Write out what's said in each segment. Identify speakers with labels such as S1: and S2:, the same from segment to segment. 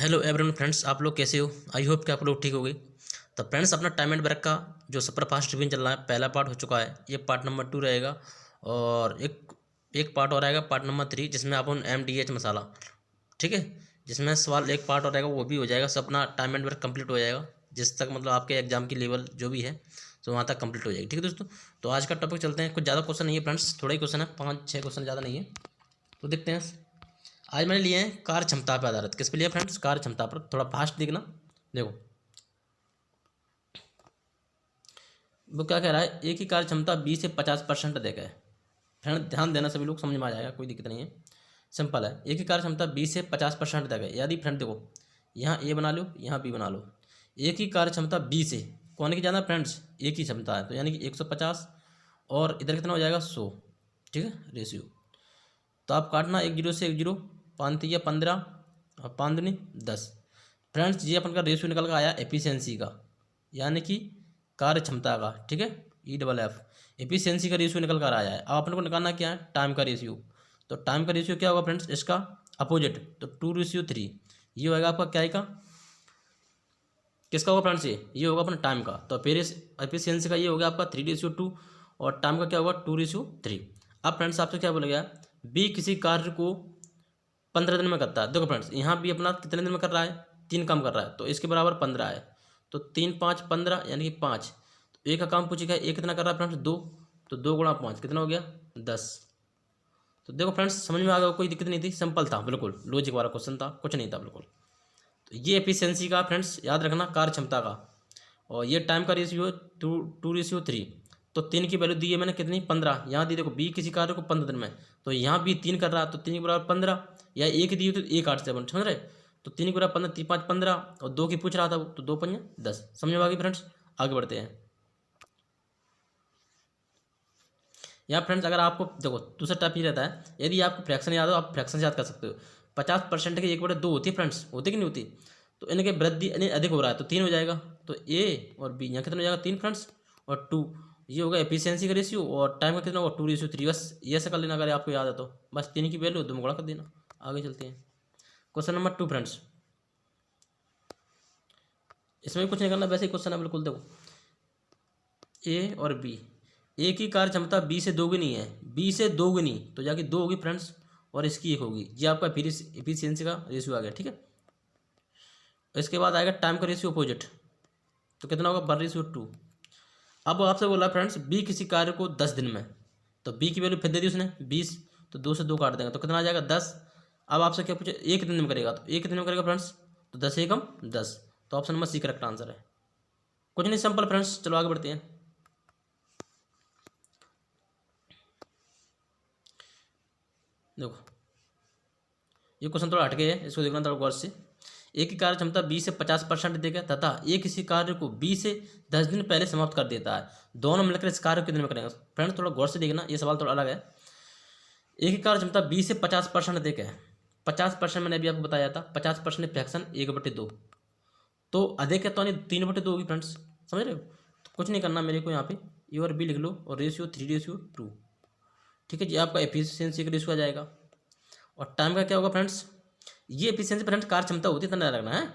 S1: Hello everyone friends, आप लोग कैसे हो? आई होप कि आप लोग ठीक हो गए। तो फ्रेंड्स, अपना टाइम एंड ब्रेक का जो सुपर फास्ट रिवीजन चल रहा है, पहला पार्ट हो चुका है। ये पार्ट नंबर 2 रहेगा और एक एक पार्ट और आएगा, पार्ट नंबर 3, जिसमें अपन MDH मसाला, ठीक है, जिसमें सवाल एक पार्ट और रहेगा, वो भी हो जाएगा। सब अपना टाइम एंड ब्रेक कंप्लीट हो जाएगा, जिस तक मतलब आपके एग्जाम की लेवल जो भी है तो वहाँ तक कंप्लीट हो जाएगी। ठीक है दोस्तों, तो आज का टॉपिक चलते हैं। कुछ ज़्यादा क्वेश्चन नहीं है फ्रेंड्स, थोड़ा ही क्वेश्चन है, 5-6 क्वेश्चन, ज़्यादा नहीं है। तो देखते हैं। आज मैंने लिए हैं कार्य क्षमता पर आधारित। किस पे लिया फ्रेंड्स? कार्य क्षमता पर। थोड़ा फास्ट देखना। देखो वो क्या कह रहा है, एक ही कार्य क्षमता 20 से 50% देगा है। फ्रेंड ध्यान देना, सभी लोग समझ में आ जाएगा, कोई दिक्कत नहीं है, सिंपल है। एक ही कार्य क्षमता 20 से 50% देगा। यदि फ्रेंड देखो, यहाँ ए बना लो, यहाँ बी बना लो। एक ही कार्य क्षमता 20 है, कौन की ज़्यादा फ्रेंड्स? एक ही क्षमता है, तो यानी कि 150 और इधर कितना हो जाएगा 100। ठीक है, रेशियो। तो आप काटना 1 0 से 1 0, 5 3 15 और 5 दूनी 10। फ्रेंड्स, ये अपन का रेशियो निकल कर आया एफिशिएंसी का, यानी कि कार्य क्षमता का। ठीक है, EFF एफिशिएंसी का रेशियो निकल कर आया है। अब अपन को निकालना क्या है? टाइम का रेशियो। तो टाइम का रेशियो क्या होगा फ्रेंड्स? इसका अपोजिट, तो 2:3। ये होगा आपका क्या का, किसका होगा फ्रेंड्स? ये होगा अपना टाइम का। तो फिर इस एफिशिएंसी का ये होगा आपका 3:2 और टाइम का क्या होगा 2:3। अब फ्रेंड्स आपसे क्या बोला गया, बी किसी कार्य को 15 दिन में करता है। देखो फ्रेंड्स, यहाँ भी अपना कितने दिन में कर रहा है? 3 काम कर रहा है, तो इसके बराबर 15 है। तो 3 5 15 यानी कि 5। तो एक का काम पूछेगा, एक कितना कर रहा है फ्रेंड्स? 2। तो 2 गुणा 5 कितना हो गया? 10। तो देखो फ्रेंड्स, समझ में आ गया, कोई दिक्कत नहीं थी, सिंपल था, बिल्कुल लॉजिक वाला क्वेश्चन था, कुछ नहीं था बिल्कुल। तो ये एफिशिएंसी का फ्रेंड्स याद रखना, कार्य क्षमता का। और ये टाइम का रेशियो 2:3। तो 3 की वैल्यू दी है मैंने कितनी? 15। यहाँ दी देखो, बी किसी कार्य को 15 दिन में, तो यहाँ भी 3 कर रहा है, तो 3 के बराबर 15। या एक दी तो 1 8 7, समझ रहे? तो 3 के बराबर 15, 3 5 15 और 2 की पूछ रहा था वो, तो 2 5 10। समझ में आ गई फ्रेंड्स? आगे बढ़ते हैं। यहाँ फ्रेंड्स अगर आपको देखो, दूसरा टाइप ये रहता है, यदि आपको फ्रैक्शन याद हो, आप फ्रैक्शन से याद कर सकते हो। 50% की 1/2 होती है फ्रेंड्स, होती कि नहीं होती? तो इनके वृद्धि यानी अधिक हो रहा है, तो 3 हो जाएगा। तो ए और बी यहाँ कितना हो जाएगा? 3 फ्रेंड्स और 2। ये होगा एफिशिएंसी का रेशियो, और टाइम का कितना होगा? 2:3। बस ये ऐसा कर लेना, अगर आपको याद है तो। बस 3 की वैल्यू 2 में गुणा कर देना। आगे चलते हैं। क्वेश्चन नंबर 2 फ्रेंड्स, इसमें भी कुछ नहीं करना, वैसे ही क्वेश्चन है बिल्कुल। देखो, ए और बी, एक ही कार्य क्षमता बी से दोगुनी है, बी से दोगुनी, तो जाके 2 होगी फ्रेंड्स और इसकी 1 होगी। ये आपका एफिशिएंसी का रेशियो आ गया। ठीक है, इसके बाद आएगा टाइम का रेशियो अपोजिट, तो कितना होगा? 1:2। अब आपसे बोला फ्रेंड्स, बी किसी कार्य को 10 दिन में, तो बी की वैल्यू फिर दे दी उसने 20, तो 2 से 2 काट देंगे तो कितना आ जाएगा? 10। अब आपसे क्या पूछे, एक दिन में करेगा, तो एक दिन में करेगा फ्रेंड्स, तो 10 एकम 10। तो option number C correct answer है। कुछ नहीं, सिंपल फ्रेंड्स, चलो आगे बढ़ते हैं। देखो, ये क्वेश्चन थोड़ा हटके है, इसको देखना थोड़ा गौर से। एक ही कार्य क्षमता 20 से 50% देगा तथा एक किसी कार्य को 20 से 10 दिन पहले समाप्त कर देता है। दोनों मिलकर इस कार्य को कितने में करेंगे? फ्रेंड्स थोड़ा गौर से देखना, ये सवाल थोड़ा अलग है। एक ही कार्य क्षमता 20 से 50% देगा है। 50% मैंने अभी आपको बताया था, 50% फ्रैक्शन 1/2। तो अधिक है तो नहीं 3/2 होगी फ्रेंड्स, समझ रहे हो? तो कुछ नहीं करना मेरे को, यहाँ पे ए और बी लिख लो और रेशियो 3:2। ठीक है जी, आपका एफिशिएंसी का रेशियो आ जाएगा। और टाइम का क्या होगा फ्रेंड्स? ये एफिशिएंसी फ्रेंड्स कार्य क्षमता होती है, इतना रखना है।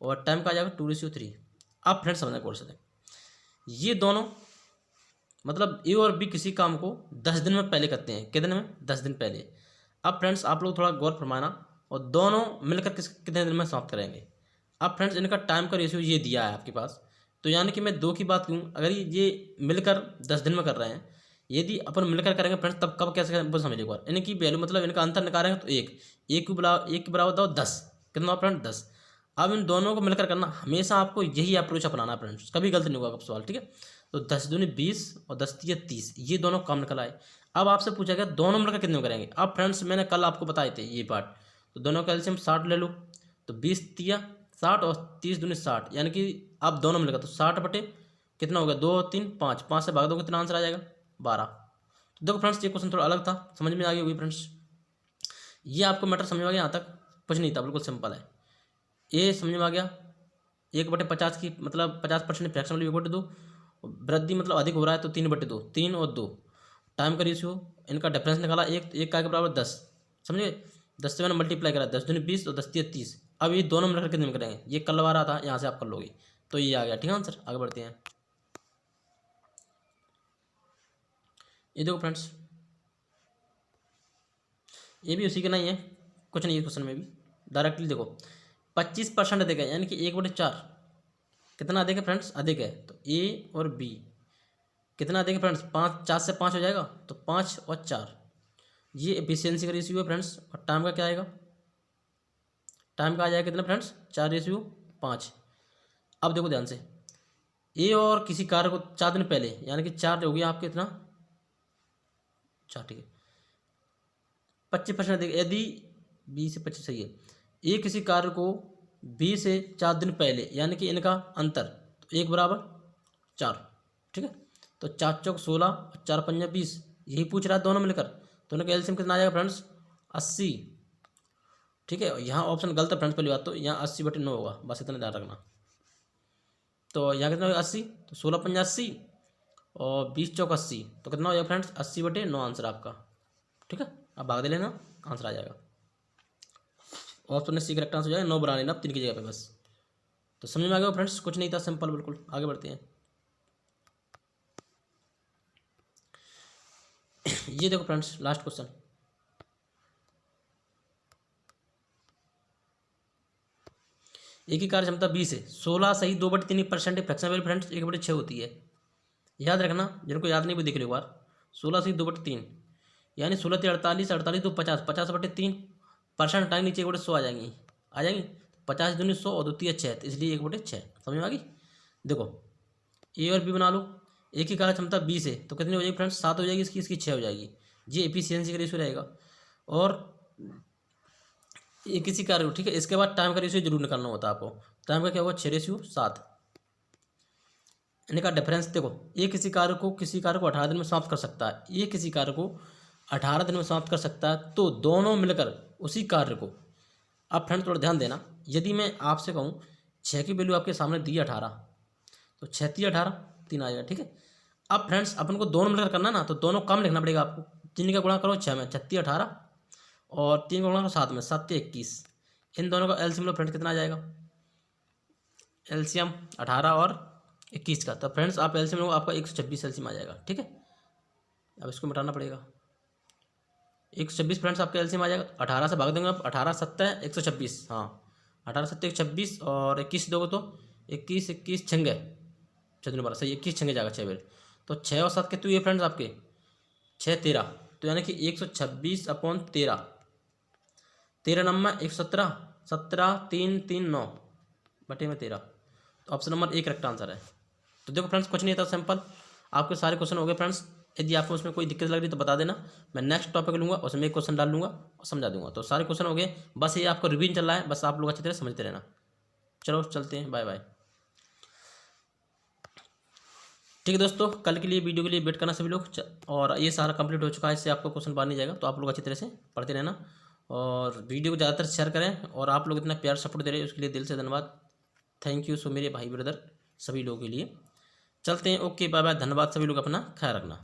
S1: और टाइम का आ जाएगा 2:3। अब फ्रेंड्स समझना कोर्स है, ये दोनों मतलब ए और बी किसी काम को 10 दिन में पहले करते हैं। कितने में? 10 दिन पहले। अब फ्रेंड्स आप लोग थोड़ा गौर फरमाना, और दोनों मिलकर कितने दिन में समाप्त करेंगे। अब फ्रेंड्स इनका टाइम का रेशियो ये दिया है आपके पास, तो यानी कि मैं 2 की बात करूँ, अगर ये मिलकर 10 दिन में कर रहे हैं, यदि अपन मिलकर करेंगे फ्रेंड्स, तब कब कैसे करेंगे वो समझिए एक बार। इनकी वैल्यू मतलब इनका अंतर निकालेंगे तो एक के बराबर दो 10, कितना फ्रेंड 10। अब इन दोनों को मिलकर करना, हमेशा आपको यही अप्रोच अपनाना है फ्रेंड्स, कभी गलत नहीं होगा आपका सवाल। ठीक है, तो 10 दूनी 20 और 10 तिया 30, ये दोनों काम निकल आए। अब आपसे पूछा गया दोनों मिलकर कितने में करेंगे। अब फ्रेंड्स मैंने कल आपको बताए थे ये पार्ट, तो दोनों का एलसीएम 60 ले लो, तो 20 तिया 60 और 30 दूनी 60, यानी कि अब दोनों मिलकर तो 60 बटे कितना हो गया? 2 3 5, 5 से भाग दो कितना आंसर आ जाएगा? 12। तो देखो फ्रेंड्स, ये क्वेश्चन थोड़ा अलग था, समझ में आ गई होगी फ्रेंड्स। ये आपको मैटर समझ में आ गया? यहाँ तक कुछ नहीं था, बिल्कुल सिंपल है। ये समझ में आ गया? 1/50 की मतलब 50% फ्रैक्शन वाली 1/2, वृद्धि मतलब अधिक हो रहा है तो 3/2, 3 और 2। टाइम का रेशियो, इनका डिफरेंस निकाला, एक एक का के बराबर 10, समझे? 10 से मैंने मल्टीप्लाई करा, 10 दूनी 20 और 10 तिया 30, अब ये दोनों मिलकर कितने में करेंगे, ये कल आ रहा था, यहाँ से आप कर लोगे तो ये आ गया। ठीक है आंसर। आगे बढ़ते हैं। ये देखो फ्रेंड्स, ये भी उसी के नहीं है, कुछ नहीं है क्वेश्चन में भी। डायरेक्टली देखो 25% अधिक है, यानी कि 1/4 कितना अधिक है फ्रेंड्स, अधिक है। तो ए और बी कितना अधिक है फ्रेंड्स, 5, 4 से 5 हो जाएगा तो 5 और 4, ये एफिशिएंसी का रेशियो है फ्रेंड्स। और टाइम का क्या आएगा, टाइम का आ जाएगा कितना फ्रेंड्स, 4:5। अब देखो ध्यान से, ए और किसी कार्य को 4 दिन पहले, यानी कि 4 हो गया आपके इतना 4, ठीक है, 25% अधिक, यदि 20 से 25 सही है। ए किसी कार्य को 20 से 4 दिन पहले, यानी कि इनका अंतर तो 1/4, ठीक है। तो 4 चौक 16 और 4 पंजा 20, यही पूछ रहा है दोनों मिलकर। तो इनका एलसीएम कितना आ जाएगा फ्रेंड्स, 80, ठीक है। यहाँ ऑप्शन गलत है फ्रेंड्स, पहली बात तो यहाँ 80/9 होगा, बस इतना ध्यान रखना। तो यहाँ कितना होगा 80, तो 16 पंजा 80 और 20 चौक 80, तो कितना हो जाएगा फ्रेंड्स 80/9 आंसर आपका, ठीक है। अब भाग दे लेना, आंसर आ जाएगा। ऑप्शन में सी करेक्ट आंसर हो जाएगा, 9 बना लेना 3 की जगह पे बस। तो समझ में आ गया फ्रेंड्स, कुछ नहीं था, सिंपल बिल्कुल। आगे बढ़ते हैं। ये देखो फ्रेंड्स लास्ट क्वेश्चन, एक ही कार्य क्षमता 20 है, 16 सही 2/3% फ्रैक्शन वैल्यू फ्रेंड्स 1/6 होती है। याद रखना, जिनको याद नहीं वो देख लो एक बार। 16 सही 2/3, यानी 16 × 48, 48 × 50, 50/3 टाइम नीचे 1/100 आ जाएंगी, 50 दूनी 100 और 2 × 6, तो इसलिए 1/6। समझ में आ गई। देखो ए और बी बना लो, एक ही कार्य क्षमता 20 है तो कितनी हो जाएगी फ्रेंड्स, 7 हो जाएगी, इसकी 6 हो जाएगी। ये एफिशिएंसी का रेशियो रहेगा। और ये किसी कार्य को, ठीक है, इसके बाद टाइम का रेशियो जरूर निकालना होता है आपको। टाइम का क्या होगा, 6:7। इनका डिफरेंस देखो, ये किसी कार्य को 18 दिन में समाप्त कर सकता है, ये किसी कार्य को 18 दिन में समाप्त कर सकता है, तो दोनों मिलकर उसी कार्य को। अब फ्रेंड्स थोड़ा ध्यान देना, यदि मैं आपसे कहूँ 6 की वैल्यू आपके सामने दी 18, तो 6 × 18 3 आएगा, ठीक है। अब फ्रेंड्स अपन को दोनों मिलकर करना ना, तो दोनों कम लिखना पड़ेगा आपको। 3 का गुणा करो 6 में, 36 18, और 3 का गुणा करो 7 में, 7 21। इन दोनों का एलसीएम लो फ्रेंड्स, कितना आ जाएगा, एलसीएम 18 और 21 का। तो फ्रेंड्स आप एलसीएम लो, आपका 126 एलसीएम आ जाएगा, ठीक है। अब इसको मिटाना पड़ेगा, 126 फ्रेंड्स आपका एलसीएम आ जाएगा। 18 से भाग देंगे आप, 18 7 126, हाँ 18 7 126, और 21 दोगे तो 21 21 छंगे 6 सही, 21 छंगे जाएगा 6 बेर। तो 6 और 7 कितने हुए फ्रेंड्स आपके, 6 13, तो यानी कि 126/13, 13 नंबर 117, 17 3 3 9 बटे में 13। तो ऑप्शन नंबर 1 करेक्ट आंसर है। तो देखो फ्रेंड्स कुछ नहीं था, सिंपल आपके सारे क्वेश्चन हो गए फ्रेंड्स। यदि आपको उसमें कोई दिक्कत लग रही है तो बता देना, मैं नेक्स्ट टॉपिक लूँगा, उसमें एक क्वेश्चन डाल लूँगा और समझा दूंगा। तो सारे क्वेश्चन हो गए, बस ये आपका रिवीजन चल रहा है, बस आप लोग अच्छी तरह समझते रहना। चलो चलते हैं, बाय बाय। ठीक है दोस्तों, कल के लिए वीडियो के लिए वेट करना सभी लोग। और ये सारा कंप्लीट हो चुका है, इससे आपको क्वेश्चन बाहर नहीं जाएगा, तो आप लोग अच्छी तरह से पढ़ते रहना और वीडियो को ज़्यादातर शेयर करें। और आप लोग इतना प्यार सपोर्ट दे रहे हैं उसके लिए दिल से धन्यवाद। थैंक यू सो मेरे भाई ब्रदर सभी लोगों के लिए। चलते हैं, ओके बाय बाय, धन्यवाद सभी लोग, अपना ख्याल रखना।